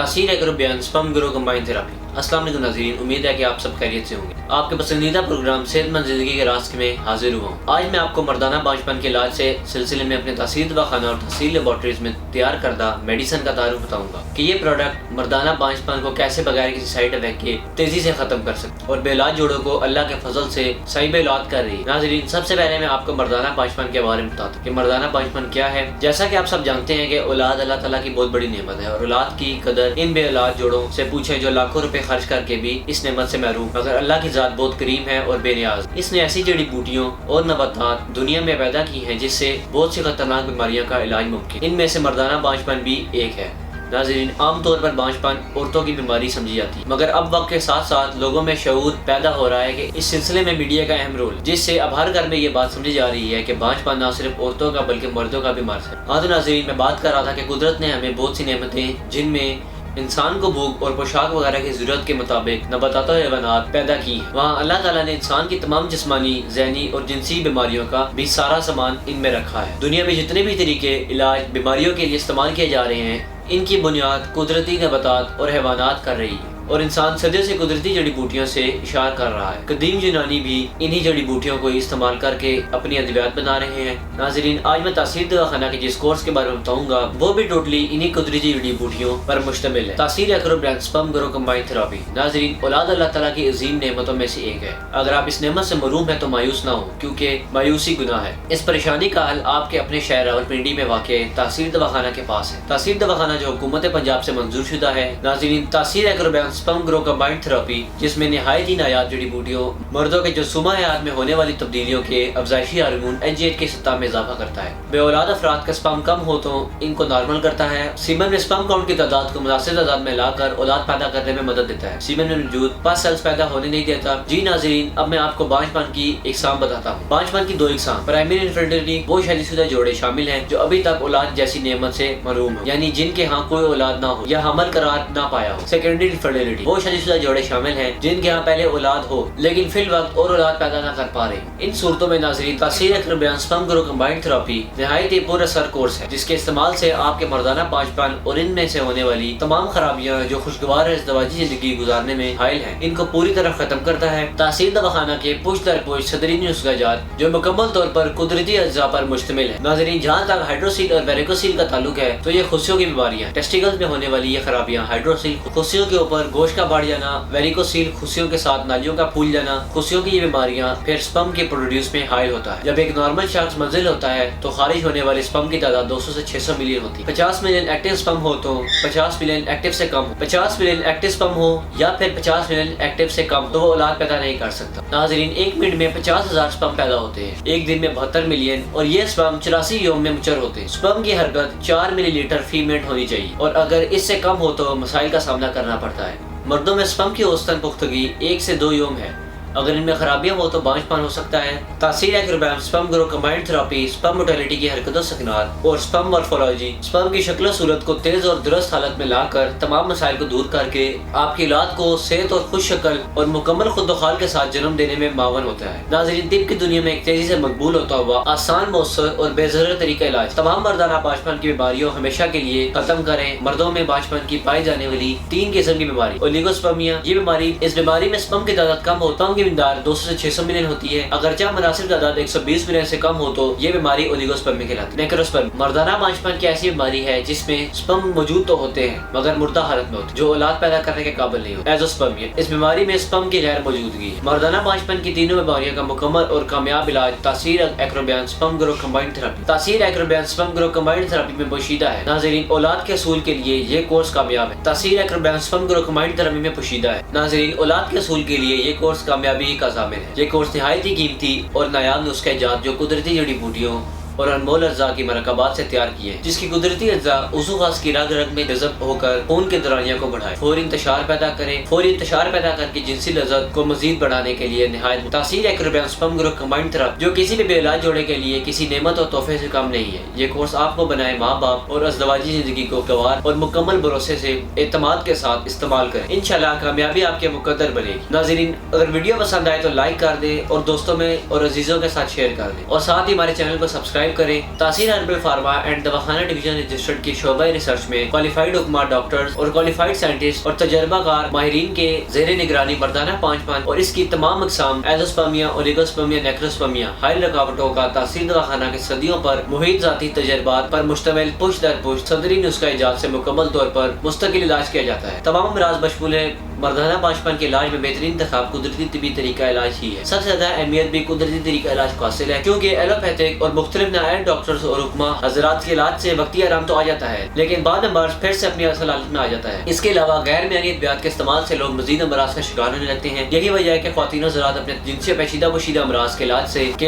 तासीर एक्रोबियन sperm grow combine therapy. अस्सलाम वालेकुम नाज़रीन, उम्मीद है कि आप सब खैरियत से होंगे। आपके पसंदीदा प्रोग्राम सेहतमंद ज़िंदगी के रास्ते में हाजिर हुआ हूँ। आज मैं आपको मर्दाना बांझपन के इलाज से सिलसिले में अपने तहसील दवाखाना और तहसील लेबॉर्ट्रीज में तैयार करदा मेडिसिन का तारुफ बताऊंगा कि ये प्रोडक्ट मर्दाना बांझपन को कैसे बगैर किसी साइड इफेक्ट के तेजी से खत्म कर सकते और बेलाज जोड़ों को अल्लाह के फजल से सही बेलाद कर रही है। नाज़रीन, सबसे पहले मैं आपको मर्दाना बांझपन के बारे में बताता हूँ कि मर्दाना बांझपन क्या है। जैसा कि आप सब जानते हैं कि औलाद अल्लाह ताला की बहुत बड़ी नेमत है और औलाद की कदर इन बेलाज जोड़ों से पूछे जो लाखों रुपए खर्च करके भी इस नेमत से महरूम, मगर अल्लाह की जात बहुत करीम है और बेनियाज। इसने ऐसी जड़ी बूटियों और नबातात दुनिया में पैदा की हैं जिससे बहुत सी खतरनाक बीमारियों का इलाज मुमकिन। इनमें से मर्दाना बांझपन भी एक है। नाज़रीन, आमतौर पर बांझपन औरतों की बीमारी समझी जाती है, मगर अब वक्त के साथ साथ लोगों में शऊर पैदा हो रहा है कि इस सिलसिले में मीडिया का अहम रोल, जिससे अब हर घर में ये बात समझी जा रही है कि बांझपन न सिर्फ औरतों का बल्कि मर्दों का भी मर्ज है। हाँ तो नाज़रीन, मैं बात कर रहा था कि कुदरत ने हमें बहुत सी नेमतें जिनमें इंसान को भूख और पोशाक वगैरह की जरूरत के मुताबिक नबातात और हैवानात पैदा की है, वहाँ अल्लाह ताला ने इंसान की तमाम जिस्मानी, ज़हनी और जिनसी बीमारियों का भी सारा सामान इनमें रखा है। दुनिया में जितने भी तरीके इलाज बीमारियों के लिए इस्तेमाल किए जा रहे हैं, इनकी बुनियाद कुदरती नबातात और हैवानात कर रही है और इंसान सदियों से कुदरती जड़ी बूटियों से इशार कर रहा है। कदीम यूनानी भी इन्हीं जड़ी बूटियों को इस्तेमाल करके अपनी अद्वियात बना रहे हैं। नाज़रीन, आज मैं तासीर दवाखाना के जिस कोर्स के बारे में बताऊंगा वो भी टोटली इन्हीं कुदरती जड़ी बूटियों पर मुश्तमिल है। तासीर एक्रोबियन स्पर्म ग्रो कंबाइन थेरेपी। नाज़रीन, औलाद अल्लाह ताला की अजीम नेमतों में से एक है। अगर आप इस नेमत से महरूम है तो मायूस ना हो, क्योंकि मायूसी गुनाह है। इस परेशानी का हल आपके अपने शहर रावलपिंडी में वाक़ तासीर दवाखाना के पास है। तासीर दवाखाना जो हुकूमत पंजाब से मंजूर शुदा है। नाज़रीन, तासीर एक्रोबियन स्पर्म ग्रो कंबाइंड थेरेपी, जिसमें निहायत ही नायाब जड़ी बूटियों मर्दों के जसूमा हयात में होने वाली तब्दीलियों के अफजाइशी हार्मोन HGH की सतह में इजाफा करता है। बेऔलाद अफराद का स्पर्म कम हो तो इनको नॉर्मल करता है। सीमन में स्पर्म काउंट की तादाद को मुनासिब तादाद में लाकर औलाद पैदा करने में मदद देता है। सीमन में मौजूद पस सेल्स पैदा होने नहीं देता। जी नाज़रीन, अब मैं आपको बांझपन की इकसाम बताता हूँ। बांझपन की दो इकसाम, प्राइमरी इनफर्टिलिटी, वो शादीशुदा जोड़े शामिल हैं जो अभी तक औलाद जैसी नेमत से महरूम हो, यानी जिनके यहाँ कोई औलाद ना हो या हमल करार ना पाया हो। सेकेंडरी इनफर्टिलिटी, वो शादीशुदा जोड़े शामिल हैं जिनके यहाँ पहले औलाद हो लेकिन फिल वक्त और औलाद पैदा ना कर पा रहे। इन सूरतों में नाज़रीन, तासीर एक्रोबियन स्पर्म ग्रो कंबाइंड थेरेपी निहायत ही पुरअसर कोर्स है, जिसके इस्तेमाल से आपके मर्दाना बांझपन और इनमें से होने वाली तमाम खराबियां जो खुशगवार इज़्दिवाजी जिंदगी गुजारने में हायल हैं, इनको पूरी तरह खत्म करता है। तासीर दवाखाना के पुश दर पुश सदरीनी नुस्खाजात जो मुकम्मल तौर पर कुदरती अज्जा पर मुश्तमिल है। नाज़रीन, जहाँ तक हाइड्रोसील और वेरिकोसील का ताल्लुक है तो ये खुशियों की बीमारियां, टेस्टिकल्स में होने वाली ये खराबियां, हाइड्रोसील खुशियों के ऊपर गोश्त का बढ़ जाना, वेरिकोसील खुशियों के साथ नालियों का फूल जाना, खुशियों की ये बीमारियां फिर स्पर्म के प्रोड्यूस में हायल होता है। जब एक नॉर्मल शख्स मंजिल होता है तो खारिज होने वाले स्पर्म की तादाद 200 से 600 मिलियन होती है। 50 मिलियन एक्टिव स्पर्म हो तो 50 मिलियन एक्टिव से कम, 50 मिलियन एक्टिव स्पर्म हो या फिर 50 मिलियन एक्टिव से कम तो वो औलाद पैदा नहीं कर सकता। नाज़रीन, एक मिनट में 50,000 स्पर्म पैदा होते हैं, एक दिन में 72 मिलियन और ये स्पर्म 84 यौम में मुचर होते हैं। स्पर्म की हरकत 4 मिलीलीटर फी मिनट होनी चाहिए और अगर इससे कम हो तो मसाइल का सामना करना पड़ता है। मर्दों में स्पर्म की औसतन पुख्तगी 1 से 2 यौम है। अगर इनमें खराबियां हो तो बांझपन हो सकता है। तासीर एक्रोबियन sperm grow combined therapy sperm motility की हरकतों सकनात और स्पर्म मॉर्फोलॉजी, स्पर्म की शक्ल सूरत को तेज और दुरुस्त हालत में लाकर तमाम मसाइल को दूर करके आपकी औलाद को सेहत और खुश शक्ल और मुकम्मल खुदोखाल के साथ जन्म देने में मावन होता है। नाज़रीन, तिब की दुनिया में एक तेजी से मकबूल होता हुआ आसान, मौसर और बेज़र तरीका इलाज तमाम मर्दाना बांझपन की बीमारियों हमेशा के लिए खत्म करें। मर्दों में बांझपन की पाई जाने वाली 3 किस्म की बीमारी, ओलिगोस्पर्मिया, ये बीमारी, इस बीमारी में स्पर्म की तादाद कम होता है, मिकदार 200 से 600 मिलियन होती है। अगर चाहे मुनासिब तादाद 120 मिलियन से कम हो तो ये बीमारी ओलिगोस्पर्मी कहलाती है। नेक्रोस्पर्मी, मर्दाना बांझपन की ऐसी बीमारी है जिसमें स्पर्म मौजूद तो होते हैं मगर मुर्दा हालत में होते, जो औलाद पैदा करने के काबिल नहीं होते। एज़ोस्पर्मिया, इस बीमारी में स्पर्म की गैर मौजूदगी है। मर्दाना बांझपन की तीनों बीमारियों का मुकम्मल और कामयाब इलाज तासीर एक्रोबियन स्पर्म ग्रो कंबाइंड थेरेपी। तासीर एक्रोबियन स्पर्म ग्रो कंबाइंड थेरेपी में पोशीदा है। नाज़रीन, औलाद के असूल के लिए ये कोर्स कामयाब है। तासीर एक्रोबियन स्पर्म ग्रो कंबाइंड थेरेपी में पोशीदा है। नाज़रीन, औलाद के असूल के लिए ये कोर्स कामयाबी का ज़ामिन है। ये कोर्स निहायत ही कीमती और नायाब नुस्खे जात जो कुदरती जड़ी बूटियों और अनमोल अज्जा की मरकबात से तैयार किए हैं, जिसकी कुदरती अज्जा उज़ू खास की रग रग में जज़ब होकर खून के दौरानिया को बढ़ाए, फौरी इंतशार पैदा करें। फौरी इंतशार पैदा करके जिनसी लज़्ज़त को मजीद बढ़ाने के लिए निहायत तासीर एक्रोबियन स्पर्म ग्रो कंबाइंड थेरेपी, जो किसी भी बेइलाज जोड़े के लिए किसी नेमत और तोहफे से कम नहीं है। ये कोर्स आपको बनाए माँ बाप और अज़दवाजी जिंदगी को गवार और मुकम्मल भरोसे से एतमाद के साथ इस्तेमाल करें। इंशाल्लाह कामयाबी आपके मुकद्दर बनेगी। नाज़रीन, अगर वीडियो पसंद आए तो लाइक कर दें और दोस्तों में और अजीज़ों के साथ शेयर कर दें और साथ ही हमारे चैनल को सब्सक्राइब सब्सक्राइब करें। तासीर हर्बल फार्मा एंड दवाखाना डिवीजन रजिस्टर्ड की शोबा रिसर्च में क्वालिफाइड हुक्मा डॉक्टर्स और क्वालिफाइड साइंटिस्ट और तजर्बाकार माहिरीन के ज़ेरे निगरानी मर्दाना पांचपन और इसकी तमाम अक़साम एज़ोस्पर्मिया, ओलिगोस्पर्मिया, नेक्रोस्पर्मिया, हाइल रकावटों का तासीर दवाखाना के सदियों पर मुहित ज़ाती तजर्बात पर मुश्तमिल पुश दर पुश सदरी नुस्खा इजाद से मुकम्मल तौर पर मुस्तकिल इलाज किया जाता है। तमाम अमराज मशमूल है मर्दाना पांचपन के इलाज में बेहतरीन इंतखाब कुदरती तिबी तरीका इलाज ही है। सबसे ज्यादा अहमियत भी कुदरती तरीका इलाज को हासिल है, क्योंकि एलोपैथिक और मुख्तलिफ नायाब डॉक्टर्स और हुक्मा हजरात के इलाज से वक्ती आराम तो आ जाता है, लेकिन बाद में मर्ज फिर से अपनी असल हालत में आ जाता है। इसके अलावा गैर मियानी अद्वियात के इस्तेमाल से लोग मजीद अमराज का शिकार होने लगते हैं। यही वजह है कि ख्वातीन हजरात अपने जिनसे पेचीदा पोशीदा अमराज के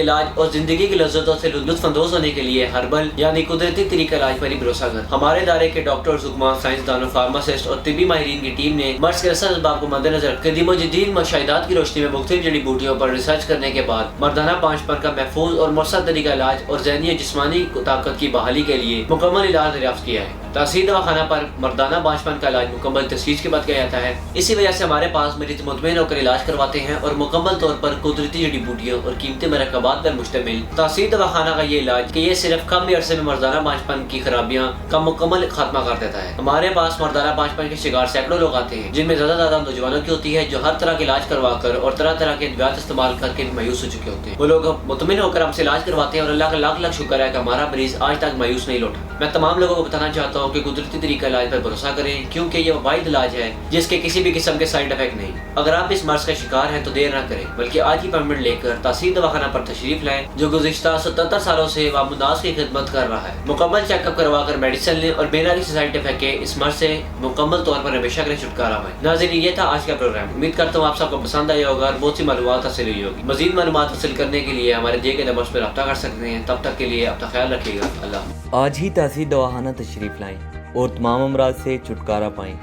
इलाज और जिंदगी की लज्जतों से लुत्फ अंदोज होने के लिए हर्बल यानी कुदरती तरीका इलाज पर ही भरोसा कर। हमारे दायरे के डॉक्टर्स, हुक्मा, साइंसदानों, फार्मासिस्ट और तिबी माहिरीन की टीम ने मर्ज के असल असबाब को मद्देनजर कदीम जदीद मुशाहिदात की रोशनी में मुख्तलिफ जड़ी बूटियों पर रिसर्च करने के बाद मर्दाना पांचपन का महफूज और मौसर तरीका इलाज और ज़हनी और जिस्मानी ताकत की बहाली के लिए मुकम्मल इलाज दरियाफ्त किया है। तासीर दवाखाना पर मर्दाना पांचपन का इलाज मुकम्मल तशख़ीस के बाद किया जाता है। इसी वजह से हमारे पास मरीज मुतमईन होकर इलाज करवाते हैं और मुकम्मल तौर पर कुदरती जड़ी बूटियों और कीमती मरकबात पर मुश्तमिल तासीर दवाखाना का ये इलाज कि ये सिर्फ कम अरसे में मर्दाना पांचपन की खराबियाँ का मुकम्मल खात्मा कर देता है। हमारे पास मर्दाना पांचपन के शिकार सैकड़ों लोग आते हैं, जिनमें ज़्यादा तादाद नौजवानों की होती है जो हर तरह के इलाज करवा कर और तरह तरह के अद्वियात इस्तेमाल करके मायूस हो चुके होते हैं। वो लोग मुतमईन होकर हमसे इलाज करवाते हैं और अल्लाह का लाख लाख शुक्र है कि हमारा मरीज आज तक मायूस नहीं लौटा। मैं तमाम लोगों को बताना चाहता हूँ कि कुदरती तरीका इलाज पर भरोसा करें, क्योंकि ये वाहिद इलाज है जिसके किसी भी किस्म के साइड इफेक्ट नहीं। अगर आप इस मर्ज का शिकार हैं तो देर न करें, बल्कि आज ही अपॉइंटमेंट लेकर तासीर दवाखाना पर तशरीफ लाएं, जो गुज़िश्ता 77 सालों से वामुनास की खिदमत कर रहा है। मुकम्मल चेकअप करवा कर मेडिसिन लें और बिना किसी साइड इफेक्ट के इस मर्ज से मुकम्मल तौर पर हमेशा के लिए छुटकारा पाएं। नाज़रीन, ये था आज का प्रोग्राम। उम्मीद करता हूँ आप सबको पसंद आया होगा और बहुत सी मालूमात हासिल हुई होगी। मजीद मालूमात हासिल करने के लिए हमारे दिए गए नंबर्स पर रब्ता कर सकते हैं। तब तक के लिए अपना ख्याल रखिएगा। अल्लाह। आज ही तासीर दवाखाना तशरीफ़ लाएं और तमाम अमराज से छुटकारा पाएं।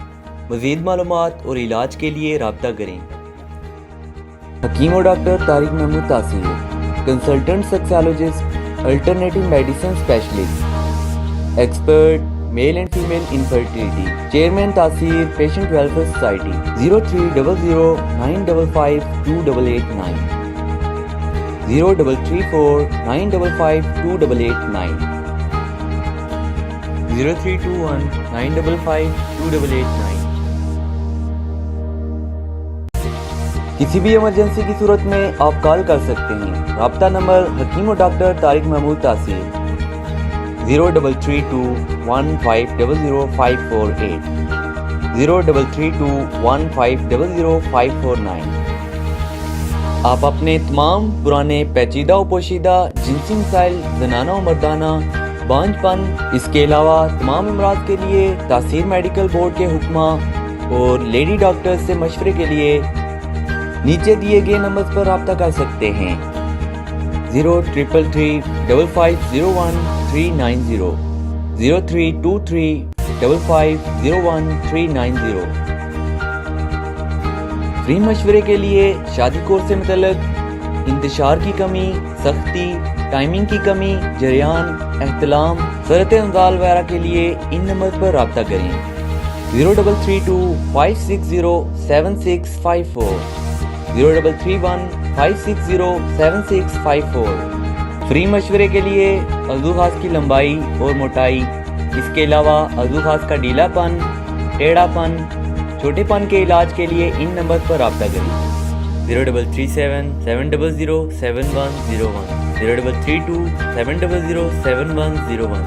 मज़ीद मालूमात और इलाज के लिए रब्ता करें। हकीम और डॉक्टर तारिक महमूद तासीर, consultant sexologist, alternative medicine specialist, expert male and female infertility, chairman तासीर पेशेंट वेलफेयर सोसाइटी। 0300955289, 0334955289, 0321955289। किसी भी इमरजेंसी की सूरत में आप कॉल कर सकते हैं। राब्ता नंबर हकीम और डॉक्टर तारिक महमूद तासीर 033215000548, 033215000549। आप अपने तमाम पुराने पेचीदा और पोशीदा जिनसी मसाइल, ज़नाना और मर्दाना, बांझपन, इसके अलावा तमाम अमराज के लिए तासीर मेडिकल बोर्ड के हुक्मा और लेडी डॉक्टर्स से मशवरे के लिए नीचे दिए गए नंबर पर रब्ता कर सकते हैं। 0333550139, 0323550139। फ्री मशवरे के लिए शादी कोर्स से मुतल्लिक इंतशार की कमी, सख्ती, टाइमिंग की कमी, जरियान, एहतलाम, सरत अंजाल वगैरह के लिए इन नंबर पर रब्ता करें। 0332560765, 0331560765। फ्री मशवरे के लिए अज़ू खास की लंबाई और मोटाई, इसके अलावा अज़ू खास का ढीलापन, टेढ़ापन, छोटेपन के इलाज के लिए इन नंबर पर रब्ता करें। 0337007101, 0332700701।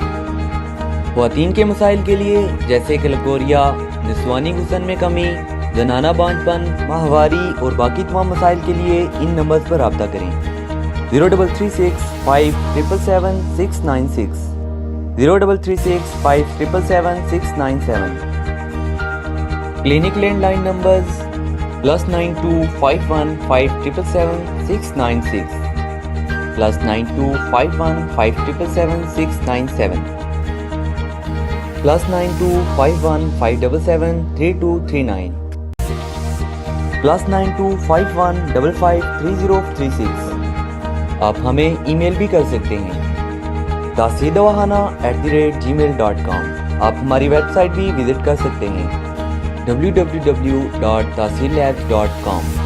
ख्वातीन के मसाइल के लिए जैसे कि लकोरिया, निस्वानी गुस्सन में कमी, जनाना बांझपन, माहवारी और बाकी तमाम मसाइल के लिए इन नंबर्स पर रब्ता करें। 033657777696, 033657777697। Clinic landline numbers +925157777696, +925157777697, +925157773239, +9251553036। आप हमें ईमेल भी कर सकते हैं taseerdawahana@gmail.com। आप हमारी वेबसाइट भी विजिट कर सकते हैं www.taseerlabs.com।